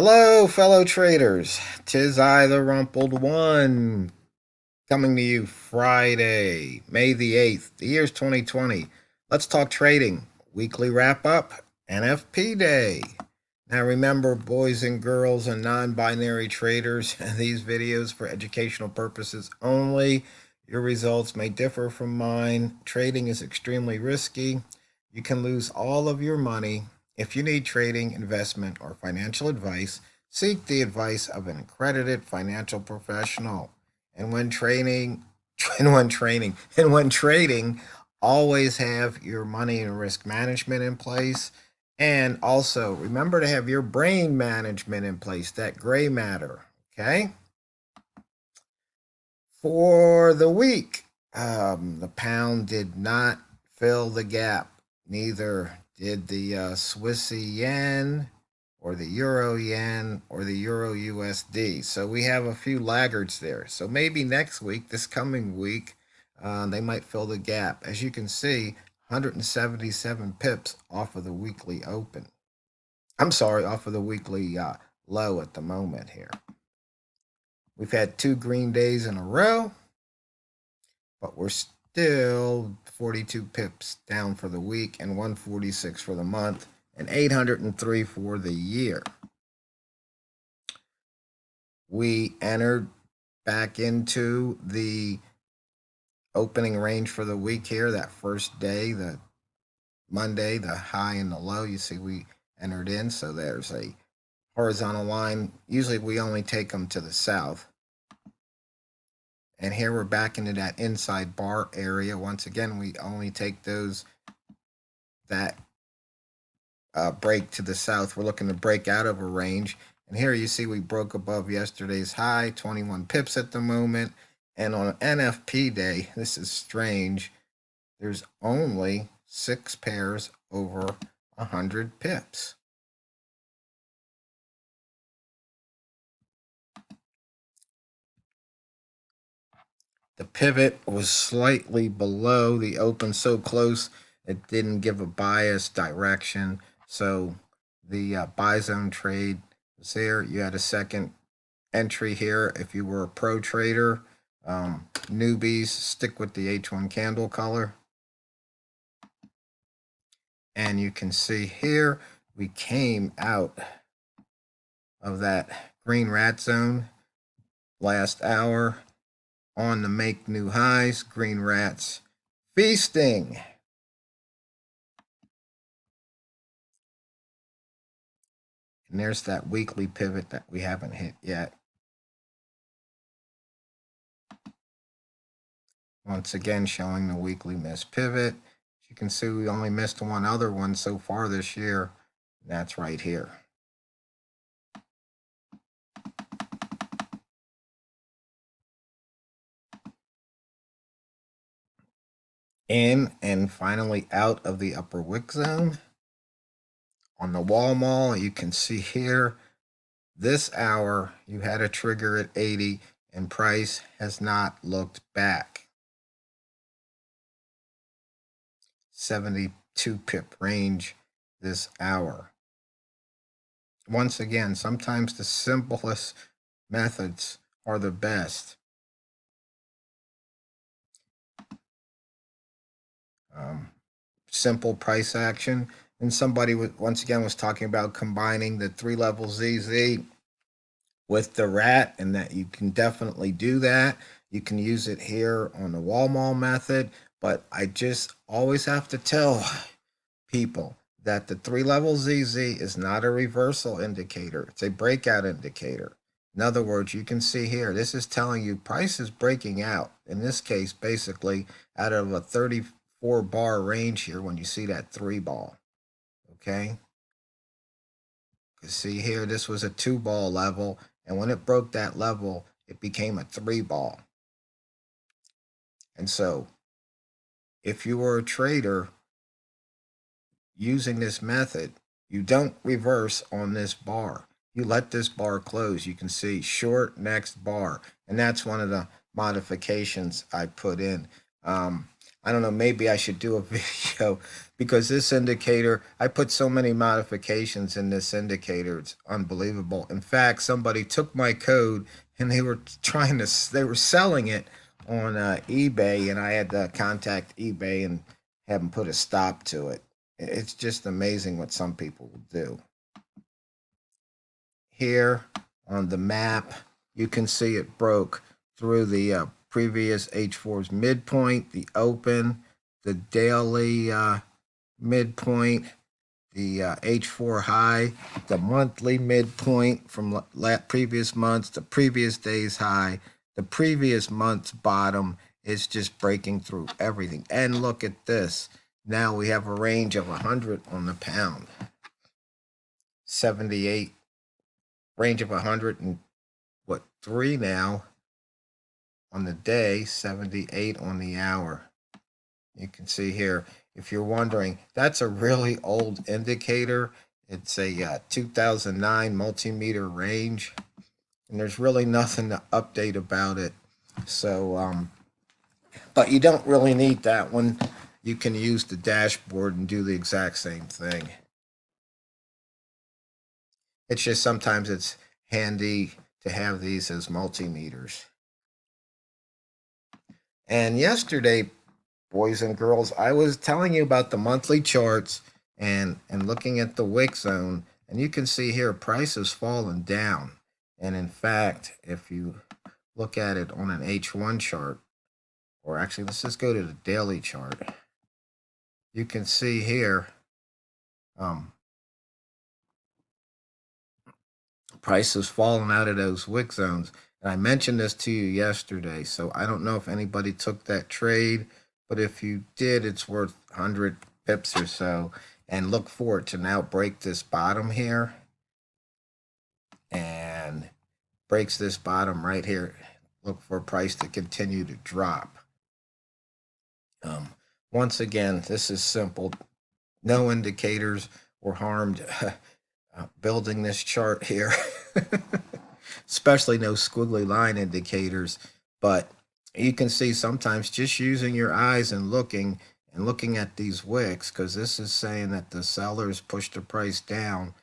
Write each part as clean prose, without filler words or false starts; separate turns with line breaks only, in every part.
Hello, fellow traders. Tis I, the Rumpled One, coming to you Friday, May the 8th. The year's 2020. Let's talk trading. Weekly wrap up, NFP Day. Now, remember, boys and girls and non binary traders, these videos for educational purposes only. Your results may differ from mine. Trading is extremely risky. You can lose all of your money. If you need trading, investment, or financial advice, seek the advice of an accredited financial professional. And when training, when trading, always have your money and risk management in place. And also remember to have your brain management in place, that gray matter. Okay. For the week, the pound did not fill the gap. Neither did the Swissy yen or the Euro yen or the Euro USD. So we have a few laggards there. So maybe next week, this coming week, they might fill the gap. As you can see, 177 pips off of the weekly open. I'm sorry, off of the weekly low at the moment here. We've had two green days in a row, but we're still 42 pips down for the week and 146 for the month and 803 for the year. We entered back into the opening range for the week here, that first day, the Monday, the high and the low. You see, we entered in, so there's a horizontal line. Usually we only take them to the south. And here we're back into that inside bar area. Once again, we only take those that break to the south. We're looking to break out of a range. And here you see we broke above yesterday's high, 21 pips at the moment. And on NFP day, this is strange, there's only 6 pairs over 100 pips. The pivot was slightly below the open, so close it didn't give a bias direction. So the buy zone trade was there. You had a second entry here if you were a pro trader. Newbies, stick with the H1 candle color. And you can see here we came out of that green rat zone last hour on to make new highs. Green rats feasting. And there's that weekly pivot that we haven't hit yet. Once again, showing the weekly missed pivot. As you can see, we only missed one other one so far this year. That's right here. In and finally out of the upper wick zone. On the wall mall, you can see here, this hour, you had a trigger at 80 and price has not looked back. 72 pip range this hour. Once again, sometimes the simplest methods are the best. Simple price action. And somebody once again was talking about combining the 3-level ZZ with the rat, and that you can definitely do that. You can use it here on the wall mall method, but I just always have to tell people that the 3-level ZZ is not a reversal indicator. It's a breakout indicator. In other words, you can see here, this is telling you price is breaking out. In this case, basically out of a 34 bar range here when you see that 3 ball. Okay. You see here, this was a 2 ball level. And when it broke that level, it became a 3 ball. And so if you were a trader using this method, you don't reverse on this bar. You let this bar close. You can see short next bar. And that's one of the modifications I put in. I don't know, maybe I should do a video because this indicator, I put so many modifications in this indicator, it's unbelievable. In fact, somebody took my code and they were selling it on eBay, and I had to contact eBay and have them put a stop to it. It's just amazing what some people will do. Here on the map, you can see it broke through the previous H4's midpoint, the open, the daily midpoint, the H4 high, the monthly midpoint from previous months, the previous day's high, the previous month's bottom. Is just breaking through everything. And look at this. Now we have a range of 100 on the pound. 78, range of 100 and what, 3 now on the day, 78 on the hour. You can see here, if you're wondering, that's a really old indicator. It's a 2009 multimeter range, and there's really nothing to update about it. So, but you don't really need that one. You can use the dashboard and do the exact same thing. It's just sometimes it's handy to have these as multimeters. And yesterday, boys and girls, I was telling you about the monthly charts and looking at the wick zone, and you can see here price has fallen down. And in fact, if you look at it on an H1 chart, or actually let's just go to the daily chart, you can see here price has fallen out of those wick zones. And I mentioned this to you yesterday, so I don't know if anybody took that trade, but if you did, it's worth 100 pips or so. And look for it to now break this bottom here. And breaks this bottom right here. Look for price to continue to drop. Once again, this is simple. No indicators were harmed building this chart here. Especially no squiggly line indicators, but you can see sometimes just using your eyes and looking at these wicks, because this is saying that the sellers pushed the price down.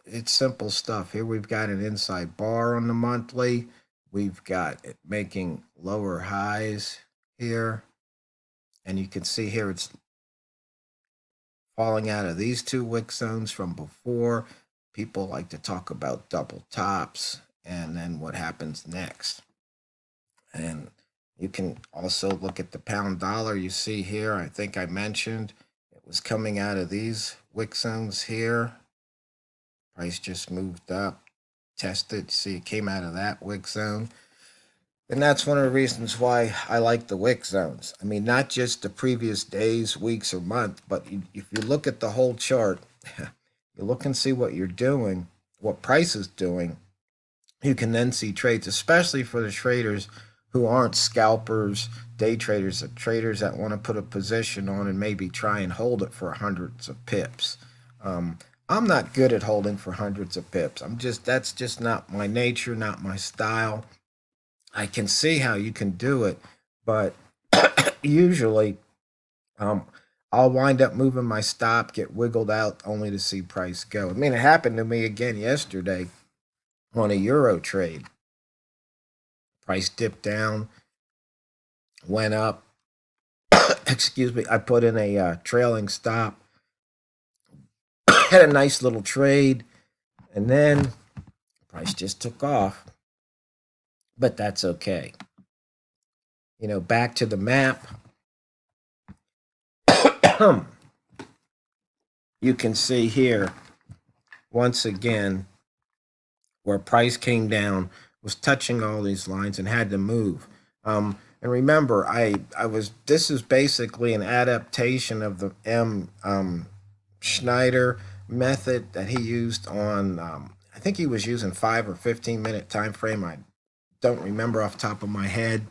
It's simple stuff. Here we've got an inside bar on the monthly. We've got it making lower highs here, and you can see here it's falling out of these two wick zones from before. People like to talk about double tops and then what happens next. And you can also look at the pound dollar. You see here, I think I mentioned it was coming out of these wick zones here. Price just moved up, tested. See, it came out of that wick zone. And that's one of the reasons why I like the wick zones. I mean, not just the previous days, weeks, or month, but if you look at the whole chart, you look and see what you're doing, what price is doing, you can then see trades, especially for the traders who aren't scalpers, day traders, the traders that want to put a position on and maybe try and hold it for hundreds of pips. I'm not good at holding for hundreds of pips. That's just not my nature, not my style. I can see how you can do it, but usually I'll wind up moving my stop, get wiggled out, only to see price go. I mean, it happened to me again yesterday on a euro trade. Price dipped down, went up. Excuse me. I put in a trailing stop, had a nice little trade, and then price just took off. But that's okay. You know, back to the map. You can see here once again where price came down, was touching all these lines and had to move. And remember, this is basically an adaptation of the M. Schneider method that he used on, I think he was using 5 or 15-minute time frame. I don't remember off the top of my head,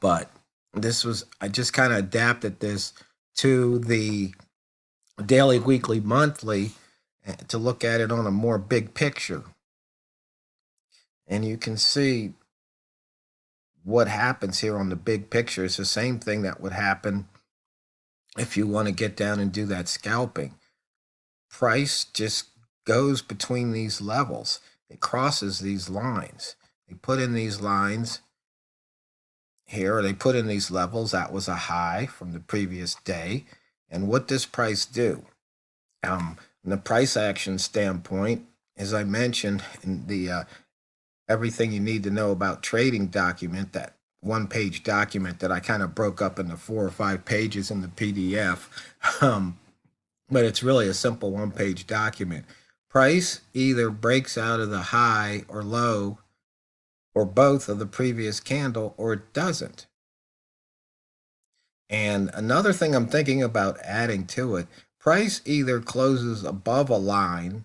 but I just kind of adapted this to the daily, weekly, monthly to look at it on a more big picture. And you can see what happens here on the big picture is the same thing that would happen if you want to get down and do that scalping. Price just goes between these levels. It crosses these lines. They put in these lines here, they put in these levels. That was a high from the previous day. And what does price do? From the price action standpoint, as I mentioned in the everything you need to know about trading document, that one-page document that I kind of broke up into 4 or 5 pages in the PDF, but it's really a simple one-page document. Price either breaks out of the high or low or both of the previous candle, or it doesn't. And another thing I'm thinking about adding to it, price either closes above a line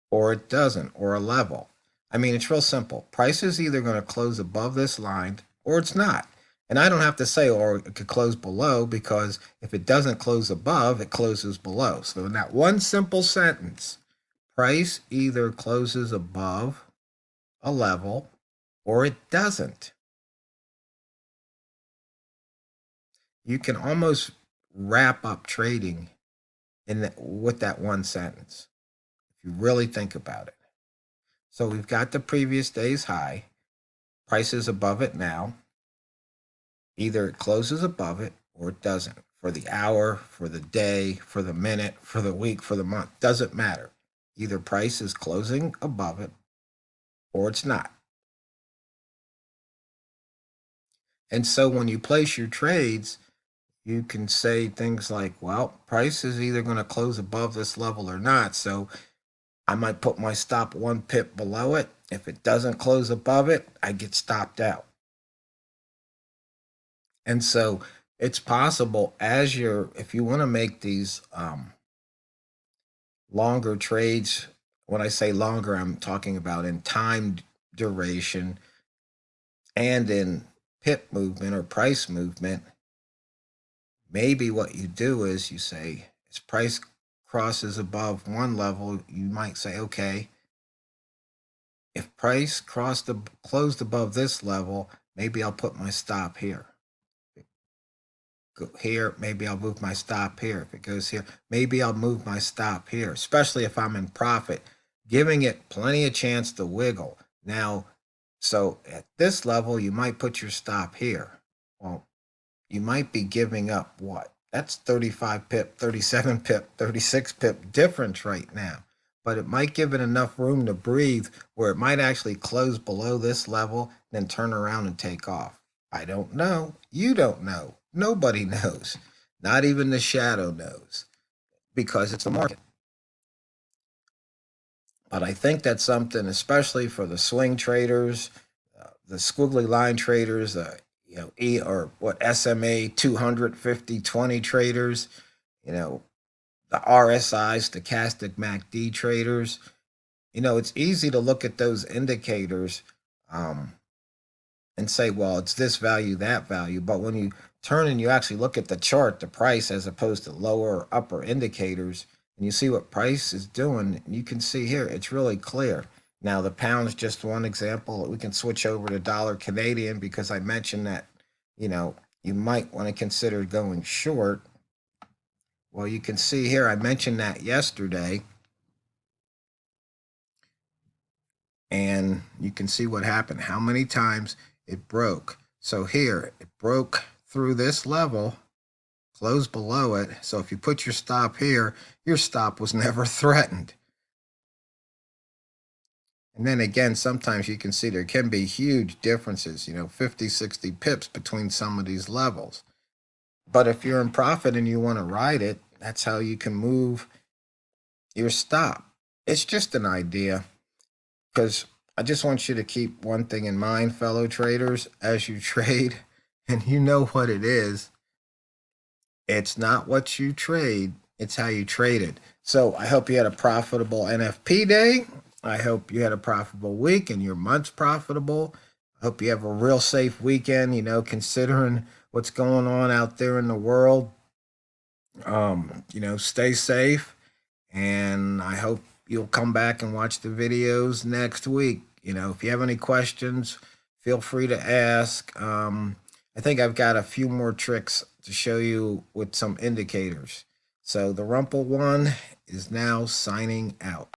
or it doesn't, or a level. I mean, it's real simple. Price is either going to close above this line or it's not. And I don't have to say, or it could close below, because if it doesn't close above, it closes below. So in that one simple sentence, price either closes above a level or it doesn't. You can almost wrap up trading with that one sentence, if you really think about it. So we've got the previous day's high. Price is above it now. Either it closes above it or it doesn't. For the hour, for the day, for the minute, for the week, for the month, doesn't matter. Either price is closing above it or it's not. And so when you place your trades, you can say things like, well, price is either going to close above this level or not. So I might put my stop 1 pip below it. If it doesn't close above it, I get stopped out. And so it's possible if you want to make these longer trades, when I say longer, I'm talking about in time duration and in pip movement or price movement. Maybe what you do is you say, as price crosses above one level, you might say, okay, if price closed above this level, maybe I'll put my stop here. Go here, maybe I'll move my stop here. If it goes here, maybe I'll move my stop here, especially if I'm in profit, giving it plenty of chance to wiggle. Now, so at this level, you might put your stop here. Well, you might be giving up what? That's 35 pip, 37 pip, 36 pip difference right now. But it might give it enough room to breathe where it might actually close below this level, then turn around and take off. I don't know. You don't know. Nobody knows. Not even the shadow knows, because it's the market. But I think that's something, especially for the swing traders, the squiggly line traders, SMA 250 20 traders, the RSI stochastic MACD traders. It's easy to look at those indicators and say, well, it's this value, that value. But when you turn and you actually look at the chart, the price, as opposed to lower or upper indicators, and you see what price is doing, you can see here, it's really clear. Now, the pound's just one example. We can switch over to dollar Canadian, because I mentioned that, you might want to consider going short. Well, you can see here, I mentioned that yesterday. And you can see what happened, how many times it broke. So here, it broke through this level, closed below it. So if you put your stop here, your stop was never threatened. And then again, sometimes you can see there can be huge differences, 50, 60 pips between some of these levels. But if you're in profit and you want to ride it, that's how you can move your stop. It's just an idea, because I just want you to keep one thing in mind, fellow traders, as you trade, and you know what it is. It's not what you trade, it's how you trade it. So I hope you had a profitable NFP day. I hope you had a profitable week and your month's profitable. I hope you have a real safe weekend, considering what's going on out there in the world. Stay safe, and I hope you'll come back and watch the videos next week. If you have any questions, Feel free to ask. I think I've got a few more tricks to show you with some indicators. So the Rumple one is now signing out.